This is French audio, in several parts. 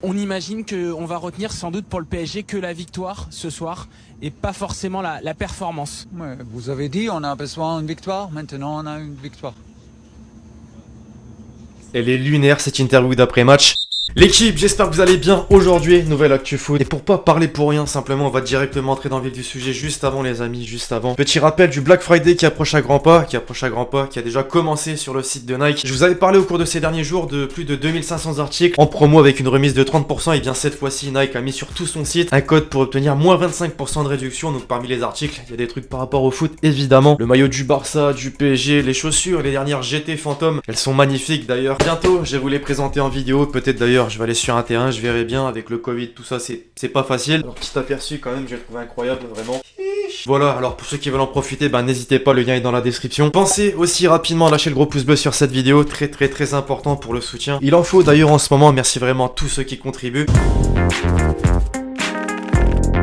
On imagine qu'on va retenir sans doute pour le PSG que la victoire ce soir et pas forcément la performance. Ouais, vous avez dit on a besoin d'une victoire, maintenant on a une victoire. Elle est lunaire cette interview d'après-match. L'équipe, j'espère que vous allez bien. Aujourd'hui, nouvelle actu foot. Et pour pas parler pour rien, simplement, on va directement entrer dans le vif du sujet juste avant, les amis, juste avant. Petit rappel du Black Friday qui approche à grands pas, qui a déjà commencé sur le site de Nike. Je vous avais parlé au cours de ces derniers jours de plus de 2500 articles en promo avec une remise de 30%. Et bien cette fois-ci, Nike a mis sur tout son site un code pour obtenir moins 25% de réduction. Donc parmi les articles, il y a des trucs par rapport au foot, évidemment. Le maillot du Barça, du PSG, les chaussures, les dernières GT Phantom. Elles sont magnifiques d'ailleurs. Bientôt, je vais vous les présenter en vidéo. Peut-être d'ailleurs, je vais aller sur un terrain, je verrai bien avec le Covid, tout ça, c'est pas facile. Alors, petit aperçu quand même, je l'ai trouvé incroyable, vraiment. Voilà, alors pour ceux qui veulent en profiter, n'hésitez pas, le lien est dans la description. Pensez aussi rapidement à lâcher le gros pouce bleu sur cette vidéo, très important pour le soutien. Il en faut d'ailleurs en ce moment, merci vraiment à tous ceux qui contribuent.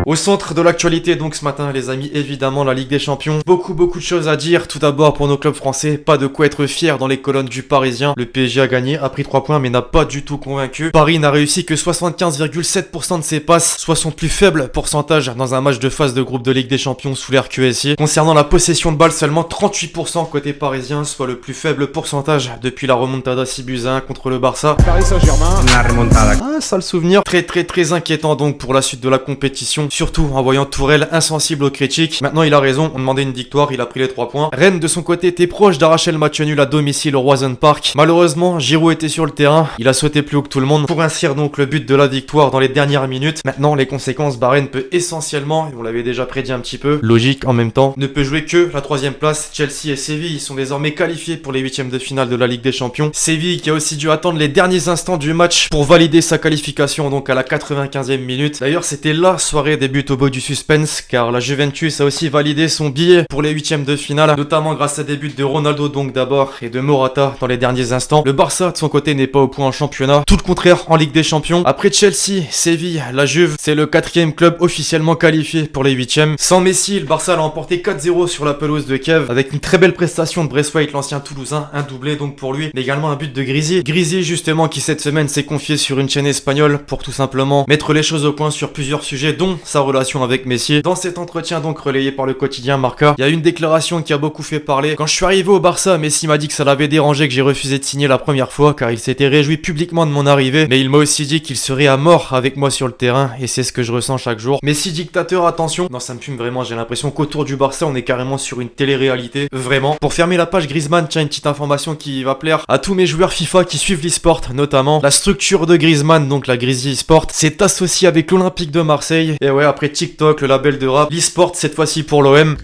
Au centre de l'actualité donc ce matin les amis, évidemment la Ligue des Champions. Beaucoup de choses à dire. Tout d'abord pour nos clubs français, pas de quoi être fier dans les colonnes du Parisien. Le PSG a gagné, a pris 3 points mais n'a pas du tout convaincu. Paris n'a réussi que 75,7% de ses passes, soit son plus faible pourcentage dans un match de phase de groupe de Ligue des Champions sous l'ère QSI. Concernant la possession de balle, seulement 38% côté parisien, soit le plus faible pourcentage depuis la remontada 6-1 contre le Barça. Paris Saint-Germain, la remontada. Ah, sale souvenir. Très inquiétant donc pour la suite de la compétition. Surtout en voyant Tourelle insensible aux critiques. Maintenant il a raison, on demandait une victoire, il a pris les 3 points. Rennes de son côté était proche d'arracher le match nul à domicile au Roison Park. Malheureusement, Giroud était sur le terrain, il a sauté plus haut que tout le monde pour inscrire donc le but de la victoire dans les dernières minutes. Maintenant les conséquences, Rennes peut essentiellement, et on l'avait déjà prédit un petit peu, logique en même temps, ne peut jouer que la 3ème place. Chelsea et Séville sont désormais qualifiés pour les 8ème de finale de la Ligue des Champions. Séville qui a aussi dû attendre les derniers instants du match pour valider sa qualification donc à la 95e minute. D'ailleurs c'était la soirée des buts au beau du suspense car la Juventus a aussi validé son billet pour les 8ème de finale, notamment grâce à des buts de Ronaldo donc d'abord et de Morata dans les derniers instants. Le Barça de son côté n'est pas au point en championnat, tout le contraire en Ligue des Champions. Après Chelsea, Séville, la Juve, c'est le 4ème club officiellement qualifié pour les 8ème. Sans Messi, le Barça l'a emporté 4-0 sur la pelouse de Kiev avec une très belle prestation de Braithwaite, l'ancien Toulousain, un doublé donc pour lui, mais également un but de Grisi. Grisi justement qui cette semaine s'est confié sur une chaîne espagnole pour tout simplement mettre les choses au point sur plusieurs sujets dont sa relation avec Messi. Dans cet entretien donc relayé par le quotidien Marca, il y a une déclaration qui a beaucoup fait parler. Quand je suis arrivé au Barça, Messi m'a dit que ça l'avait dérangé que j'ai refusé de signer la première fois car il s'était réjoui publiquement de mon arrivée, mais il m'a aussi dit qu'il serait à mort avec moi sur le terrain et c'est ce que je ressens chaque jour. Messi dictateur, attention. Non, ça me fume vraiment, j'ai l'impression qu'autour du Barça on est carrément sur une télé-réalité, vraiment. Pour fermer la page Griezmann, tiens une petite information qui va plaire à tous mes joueurs FIFA qui suivent l'e-sport, notamment la structure de Griezmann, donc la Grizzly e-sport, s'est associée avec l'Olympique de Marseille. Et ouais, après TikTok, le label de rap, l'e-sport cette fois-ci pour l'OM.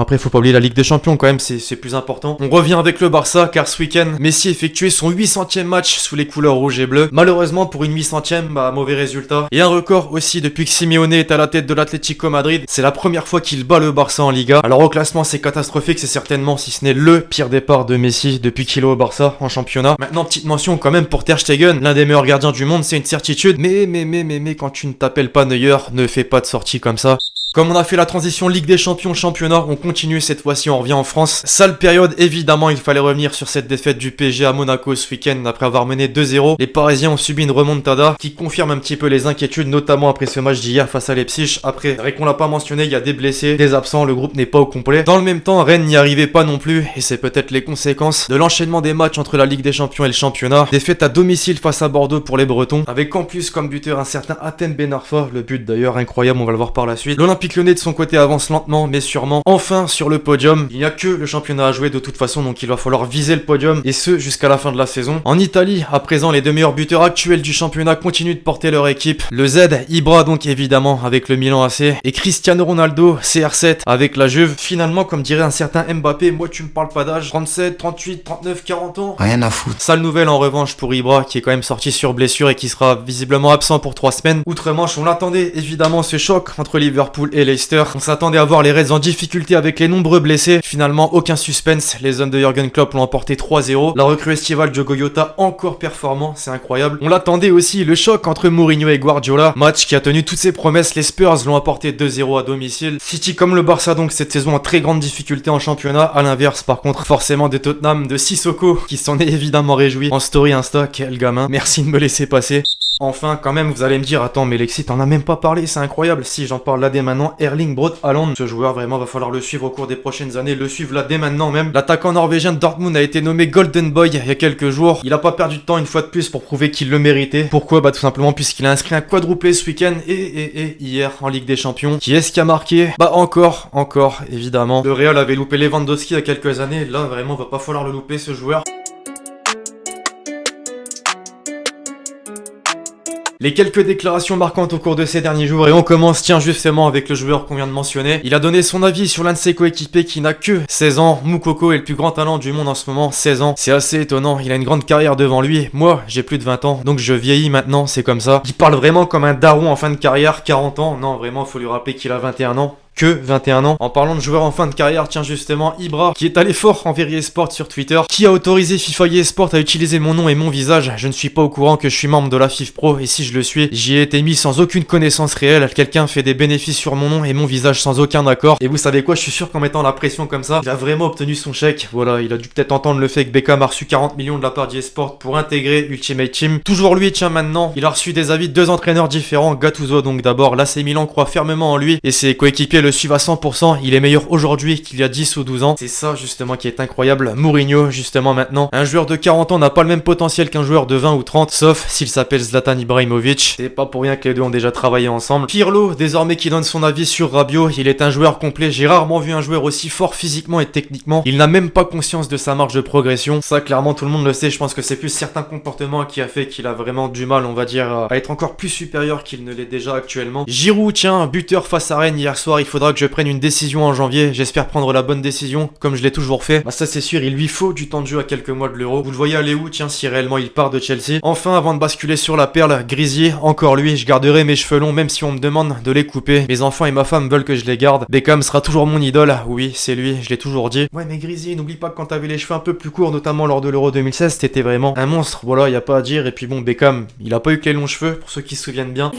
Après, faut pas oublier la Ligue des Champions quand même, c'est plus important. On revient avec le Barça car ce week-end, Messi effectuait son 800e match sous les couleurs rouge et bleu. Malheureusement pour une 800e, mauvais résultat. Et un record aussi depuis que Simeone est à la tête de l'Atlético Madrid. C'est la première fois qu'il bat le Barça en Liga. Alors au classement c'est catastrophique, c'est certainement si ce n'est le pire départ de Messi depuis qu'il est au Barça en championnat. Maintenant petite mention quand même pour Ter Stegen, l'un des meilleurs gardiens du monde, c'est une certitude. Mais quand tu ne t'appelles pas Neuer, ne fais pas de sortie comme ça. Comme on a fait la transition Ligue des Champions championnat, on continue cette fois-ci, on revient en France. Sale période, évidemment, il fallait revenir sur cette défaite du PSG à Monaco ce week-end après avoir mené 2-0. Les Parisiens ont subi une remontada qui confirme un petit peu les inquiétudes, notamment après ce match d'hier face à Leipzig. Après, vrai qu'on l'a pas mentionné, il y a des blessés, des absents, le groupe n'est pas au complet. Dans le même temps, Rennes n'y arrivait pas non plus, et c'est peut-être les conséquences de l'enchaînement des matchs entre la Ligue des Champions et le championnat. Défaite à domicile face à Bordeaux pour les Bretons, avec en plus comme buteur un certain Hatem Ben Arfa, le but d'ailleurs incroyable, on va le voir par la suite. L'Olympique Lyonnais de son côté avance lentement mais sûrement enfin sur le podium. Il n'y a que le championnat à jouer de toute façon, donc il va falloir viser le podium et ce jusqu'à la fin de la saison. En Italie, à présent les deux meilleurs buteurs actuels du championnat continuent de porter leur équipe. Le Z, Ibra donc évidemment avec le Milan AC et Cristiano Ronaldo, CR7 avec la Juve. Finalement comme dirait un certain Mbappé, moi tu me parles pas d'âge, 37, 38, 39, 40 ans. Rien à foutre. Sale nouvelle en revanche pour Ibra qui est quand même sorti sur blessure et qui sera visiblement absent pour 3 semaines. Outre-Manche, on l'attendait évidemment ce choc entre Liverpool et et Leicester. On s'attendait à voir les Reds en difficulté avec les nombreux blessés. Finalement, aucun suspense. Les hommes de Jürgen Klopp l'ont emporté 3-0. La recrue estivale Diogo Jota encore performant, c'est incroyable. On l'attendait aussi, le choc entre Mourinho et Guardiola. Match qui a tenu toutes ses promesses. Les Spurs l'ont emporté 2-0 à domicile. City comme le Barça donc cette saison en très grande difficulté en championnat. À l'inverse par contre, forcément des Tottenham de Sissoko qui s'en est évidemment réjoui en story Insta. Quel gamin. Merci de me laisser passer. Enfin, quand même, vous allez me dire, attends, mais Lexi, t'en as même pas parlé, c'est incroyable. Si, j'en parle là dès maintenant, Erling Braut Haaland. Ce joueur, vraiment, va falloir le suivre au cours des prochaines années, le suivre là dès maintenant même. L'attaquant norvégien de Dortmund a été nommé Golden Boy il y a quelques jours. Il a pas perdu de temps une fois de plus pour prouver qu'il le méritait. Pourquoi? Bah tout simplement puisqu'il a inscrit un quadruplé ce week-end et hier en Ligue des Champions. Qui est-ce qui a marqué? Bah encore, évidemment. Le Real avait loupé Lewandowski il y a quelques années. Là, vraiment, va pas falloir le louper ce joueur. Les quelques déclarations marquantes au cours de ces derniers jours et on commence justement avec le joueur qu'on vient de mentionner. Il a donné son avis sur l'un de ses coéquipiers qui n'a que 16 ans. Moukoko est le plus grand talent du monde en ce moment, 16 ans. C'est assez étonnant, il a une grande carrière devant lui. Moi, j'ai plus de 20 ans, donc je vieillis maintenant, c'est comme ça. Il parle vraiment comme un daron en fin de carrière, 40 ans. Non, vraiment, faut lui rappeler qu'il a 21 ans. Que 21 ans. En parlant de joueurs en fin de carrière, tiens justement Ibra, qui est allé fort envers eSport sur Twitter, qui a autorisé FIFA eSport à utiliser mon nom et mon visage. Je ne suis pas au courant que je suis membre de la FIFPro, et si je le suis, j'y ai été mis sans aucune connaissance réelle. Quelqu'un fait des bénéfices sur mon nom et mon visage sans aucun accord. Et vous savez quoi, je suis sûr qu'en mettant la pression comme ça, il a vraiment obtenu son chèque. Voilà, il a dû peut-être entendre le fait que Beckham a reçu 40 millions de la part d'eSport pour intégrer Ultimate Team. Toujours lui, tiens maintenant, il a reçu des avis de 2 entraîneurs différents. Gattuso donc d'abord, l'AC Milan croit fermement en lui et ses coéquipiers le suivent à 100%. Il est meilleur aujourd'hui qu'il y a 10 ou 12 ans. C'est ça justement qui est incroyable. Mourinho justement maintenant. Un joueur de 40 ans n'a pas le même potentiel qu'un joueur de 20 ou 30, sauf s'il s'appelle Zlatan Ibrahimovic. C'est pas pour rien que les deux ont déjà travaillé ensemble. Pirlo, désormais qui donne son avis sur Rabiot, il est un joueur complet. J'ai rarement vu un joueur aussi fort physiquement et techniquement. Il n'a même pas conscience de sa marge de progression. Ça clairement tout le monde le sait. Je pense que c'est plus certains comportements qui a fait qu'il a vraiment du mal, on va dire, à être encore plus supérieur qu'il ne l'est déjà actuellement. Giroud, tiens, buteur face à Rennes hier soir. Il faudra que je prenne une décision en janvier, j'espère prendre la bonne décision comme je l'ai toujours fait. Bah ça c'est sûr, il lui faut du temps de jeu à quelques mois de l'Euro. Vous le voyez aller où, tiens, si réellement il part de Chelsea. Enfin, avant de basculer sur la perle, Grisier, encore lui, je garderai mes cheveux longs même si on me demande de les couper. Mes enfants et ma femme veulent que je les garde. Beckham sera toujours mon idole, oui c'est lui, je l'ai toujours dit. Ouais mais Grisier, n'oublie pas que quand t'avais les cheveux un peu plus courts, notamment lors de l'Euro 2016, t'étais vraiment un monstre, voilà, y a pas à dire. Et puis bon, Beckham, il a pas eu que les longs cheveux, pour ceux qui se souviennent bien.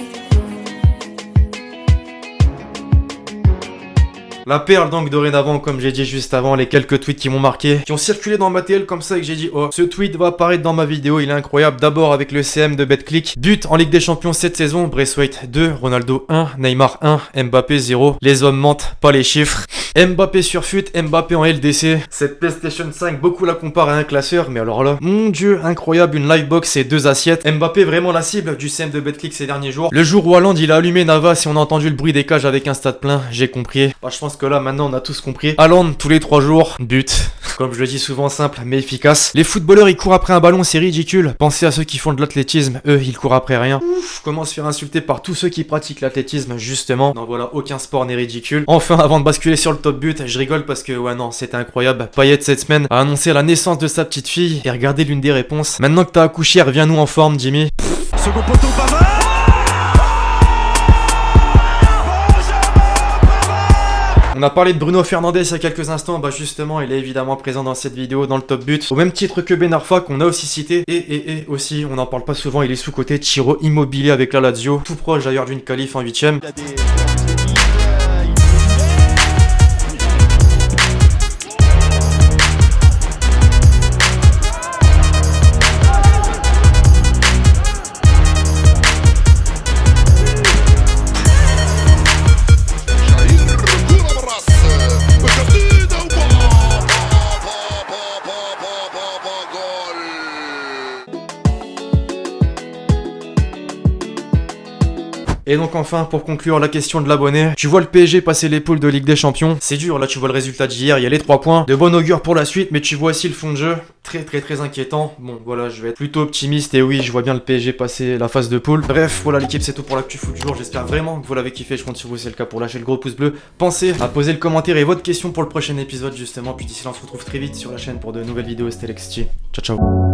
La perle donc dorénavant, comme j'ai dit juste avant, les quelques tweets qui m'ont marqué, qui ont circulé dans ma TL comme ça et que j'ai dit oh, ce tweet va apparaître dans ma vidéo, il est incroyable. D'abord avec le CM de BetClick, but en Ligue des Champions cette saison, Braithwaite 2, Ronaldo 1, Neymar 1, Mbappé 0. Les hommes mentent, pas les chiffres. Mbappé sur FUT, Mbappé en LDC. Cette PlayStation 5, beaucoup la comparent à un classeur, mais alors là, mon dieu, incroyable, une livebox et 2 assiettes. Mbappé vraiment la cible du CM de BetClick ces derniers jours. Le jour où Haaland il a allumé Navas et on a entendu le bruit des cages avec un stade plein, j'ai compris. Bah, je pense que là maintenant on a tous compris. Haaland tous les 3 jours, but. Comme je le dis souvent, simple mais efficace. Les footballeurs ils courent après un ballon, c'est ridicule. Pensez à ceux qui font de l'athlétisme, eux ils courent après rien. Ouf, comment se faire insulter par tous ceux qui pratiquent l'athlétisme justement. Non voilà, aucun sport n'est ridicule. Enfin, avant de basculer sur le top but, je rigole parce que ouais non, c'était incroyable. Payet cette semaine a annoncé la naissance de sa petite fille et regardez l'une des réponses. Maintenant que t'as accouché, reviens-nous en forme Jimmy. Second poteau, Pavard. On a parlé de Bruno Fernandes il y a quelques instants, bah justement il est évidemment présent dans cette vidéo dans le top but, au même titre que Ben Arfa qu'on a aussi cité, et aussi, on n'en parle pas souvent, il est sous-côté, Ciro Immobilier avec la Lazio, tout proche d'ailleurs d'une qualif en 8ème. Et donc enfin, pour conclure la question de l'abonné, tu vois le PSG passer les poules de Ligue des Champions, c'est dur, là tu vois le résultat d'hier, il y a les 3 points, de bon augure pour la suite, mais tu vois aussi le fond de jeu, très inquiétant. Bon voilà, je vais être plutôt optimiste et oui, je vois bien le PSG passer la phase de poule. Bref, voilà l'équipe, c'est tout pour l'actu foot du jour, j'espère vraiment que vous l'avez kiffé, je compte sur vous, c'est le cas, pour lâcher le gros pouce bleu. Pensez à poser le commentaire et votre question pour le prochain épisode justement, puis d'ici là on se retrouve très vite sur la chaîne pour de nouvelles vidéos, c'était Lexi. Ciao ciao.